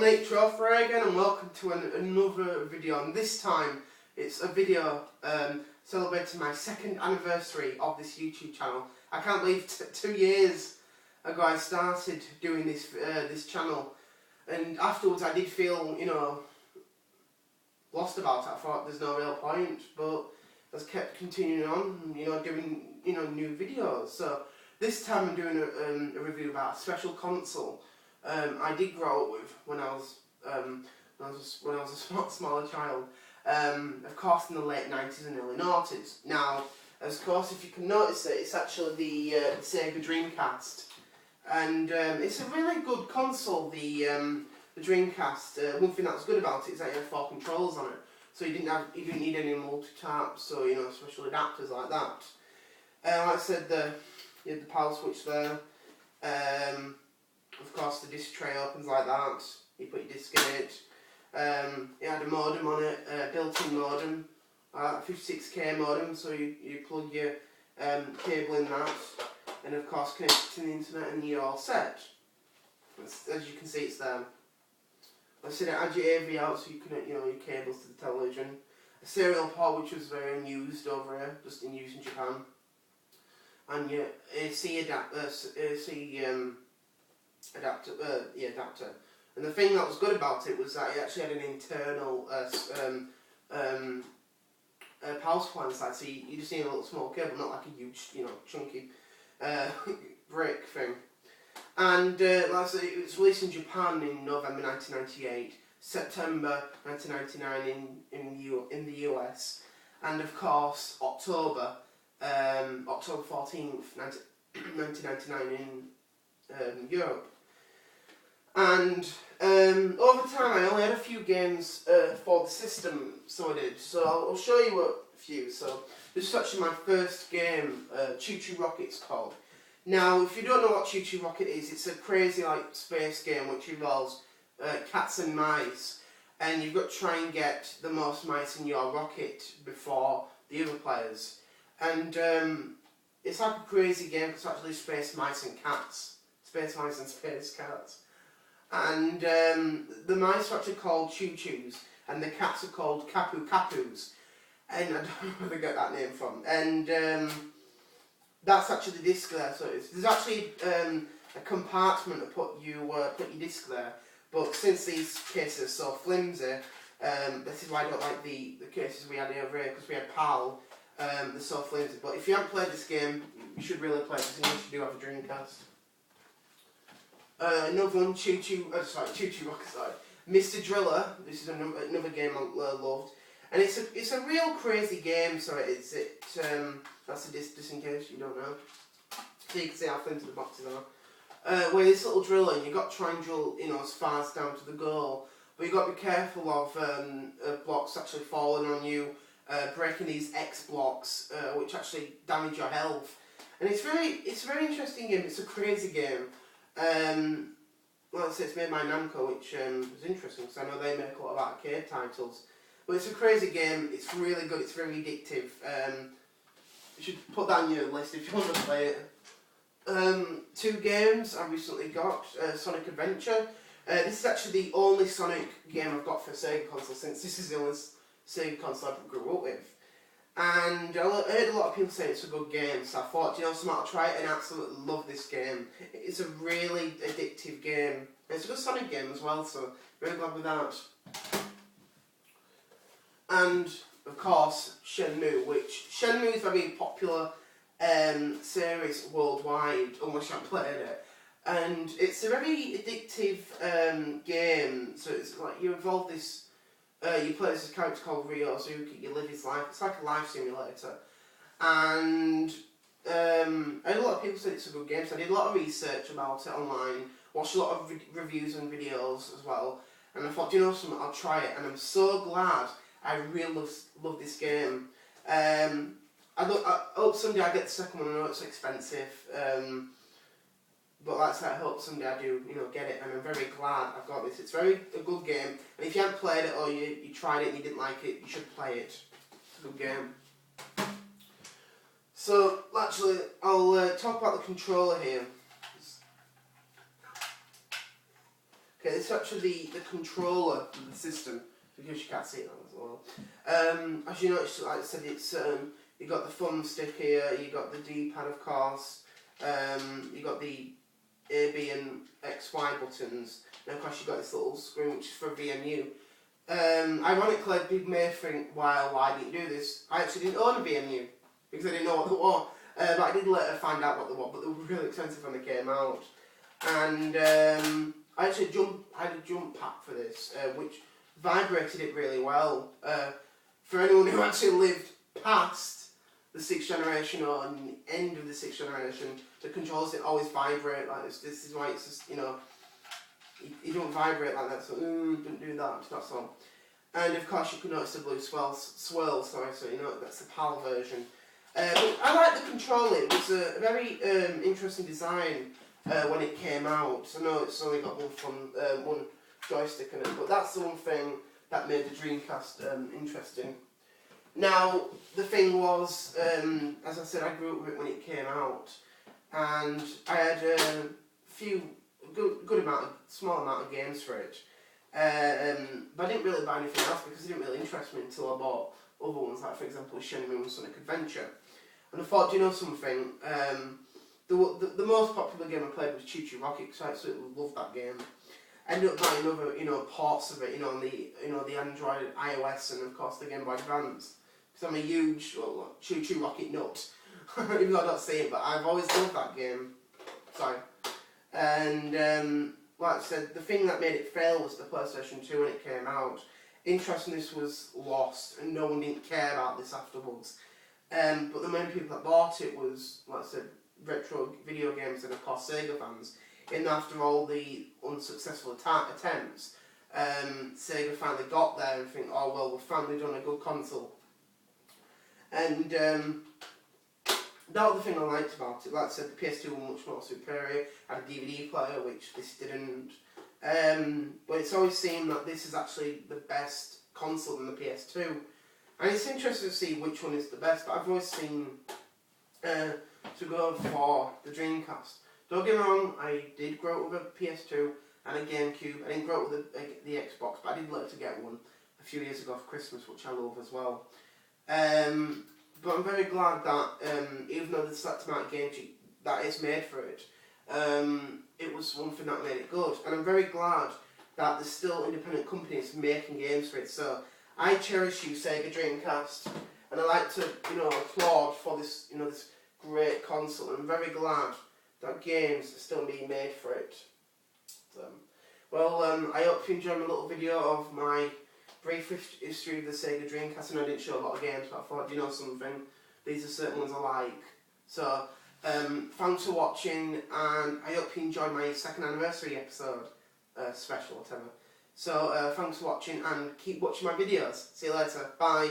Nate Trophy again, and welcome to another video. And this time it's a video celebrating my 2nd anniversary of this YouTube channel. I can't believe 2 years ago I started doing this this channel, and afterwards I did feel, you know, lost about it. I thought there's no real point, but I just kept continuing on, you know, doing, you know, new videos. So this time I'm doing a review about a special console I did grow up with when I was a smaller child. Of course, in the late 90s and early 90s. Now, of course, if you can notice it, it's actually the Sega Dreamcast, and it's a really good console. The Dreamcast. One thing that was good about it is that it had 4 controls on it, so you didn't need any multi-taps or, you know, special adapters like that. Like I said, you had the power switch there. Of course, the disc tray opens like that. You put your disc in it. It had a modem on it, built-in modem, 56k modem. So you plug your cable in that, and of course connect it to the internet, and you're all set. As you can see, it's there. I said it had your AV out, so you connect, you know, your cables to the television. A serial port, which was very unused over here, just in use in Japan. And your AC adapter. And the thing that was good about it was that it actually had an internal power supply inside, so you just need a little small cable, not like a huge, you know, chunky brick thing. And like I said, it was released in Japan in November 1998, September 1999 in the US, and of course October 14th 1999 in Europe. And over time I only had a few games for the system, so I did. So I'll show you a few. So this is actually my first game, Choo Choo Rocket's called. Now, if you don't know what Choo Choo Rocket is, it's a crazy like space game which involves cats and mice, and you've got to try and get the most mice in your rocket before the other players. And it's like a crazy game because it's actually space mice and cats. Space mice and space cats. And the mice are actually called Choo Choos, and the cats are called Kapu Kapus. And I don't know where they got that name from. And that's actually the disc there. So there's actually a compartment to put your disc there. But since these cases are so flimsy, this is why I don't like the cases we had over here, because we had PAL. They're so flimsy. But if you haven't played this game, you should really play this, unless you do have a Dreamcast. Another one, Choo Choo Rocket, sorry. Mr. Driller. This is another game I loved, and it's a real crazy game. So that's a disc, just in case you don't know. So you can see how flimsy the boxes are. Where this little driller, and you've got to try and drill, you know, as far as down to the goal, but you've got to be careful of blocks actually falling on you, breaking these X blocks, which actually damage your health. And it's a very interesting game. It's a crazy game. Like I said, it's made by Namco, which is interesting because I know they make a lot of arcade titles. But it's a crazy game. It's really good. It's very addictive. You should put that on your list if you want to play it. 2 games I recently got. Sonic Adventure. This is actually the only Sonic game I've got for a Sega console, since this is the only Sega console I grew up with. And I heard a lot of people say it's a good game, so I thought, you know something, I'll try it, and I absolutely love this game. It's a really addictive game. And it's a good Sonic game as well, so really glad with that. And of course, Shenmue, which Shenmue is a very popular series worldwide, unless you haven't played it. And it's a very addictive game. So it's like you involve this. You play this character called Ryozuki, you live his life, it's like a life simulator. And I had a lot of people said it's a good game, so I did a lot of research about it online, watched a lot of reviews and videos as well, and I thought, you know something, I'll try it, and I'm so glad. I really love this game. I hope someday I get the second one. I know it's expensive, but like I said, I hope someday I do, you know, get it, and I'm very glad I've got this. It's a good game, and if you haven't played it or you tried it and you didn't like it, you should play it. It's a good game. So, actually, I'll talk about the controller here. Okay, this is actually the controller of the system, because you can't see it as well. As you notice, like I said, it's you got the thumbstick here, you got the D-pad, of course, you got the A, B, and X, Y buttons, and of course you got this little screen which is for VMU. Ironically, people may think, why didn't you do this? I actually didn't own a VMU because I didn't know what they were, but I did later find out what they were. But they were really expensive when they came out, and I actually had a jump pack for this, which vibrated it really well. For anyone who actually lived past the 6th generation or on the end of the 6th generation, the controls didn't always vibrate like this. This is why it's just, you don't vibrate like that, so don't do that, that's all. And of course you can notice the blue swirl, so that's the PAL version. But I like the controller. It was a very interesting design when it came out. I know it's only got one joystick in it, but that's the one thing that made the Dreamcast interesting. Now, the thing was, as I said, I grew up with it when it came out, and I had a small amount of games for it. But I didn't really buy anything else because it didn't really interest me until I bought other ones, like for example Shenmue and Sonic Adventure. And I thought, do you know something? The most popular game I played was Choo Choo Rocket, because I absolutely loved that game. I ended up buying other, ports of it, on the Android, iOS, and of course the Game Boy Advance. Because I'm a huge Choo Choo Rocket nut. Even though I don't see it, but I've always loved that game. Sorry. And like I said, the thing that made it fail was the PlayStation 2 when it came out. Interest in this was lost, and no one didn't care about this afterwards. But the main people that bought it was, like I said, retro video games and of course Sega fans. And after all the unsuccessful attempts, Sega finally got there and think, oh well, we've finally done a good console. And that was the thing I liked about it. Like I said, the PS2 was much more superior. Had a DVD player, which this didn't. But it's always seemed that this is actually the best console in the PS2. And it's interesting to see which one is the best, but I've always seen to go for the Dreamcast. Don't get me wrong, I did grow up with a PS2 and a GameCube. I didn't grow up with the Xbox, but I did like to get one a few years ago for Christmas, which I love as well. But I'm very glad that, even though there's select amount of games that is made for it, it was one thing that made it good. And I'm very glad that there's still independent companies making games for it. So I cherish you, Sega Dreamcast, and I like to, applaud for this, this great console. And I'm very glad that games are still being made for it. So, I hope you enjoyed my little video of my brief history of the Sega Dreamcast. And I didn't show a lot of games, but I thought, you know something, these are certain ones I like. So, thanks for watching, and I hope you enjoyed my 2nd anniversary episode, special, whatever. So, thanks for watching, and keep watching my videos. See you later. Bye.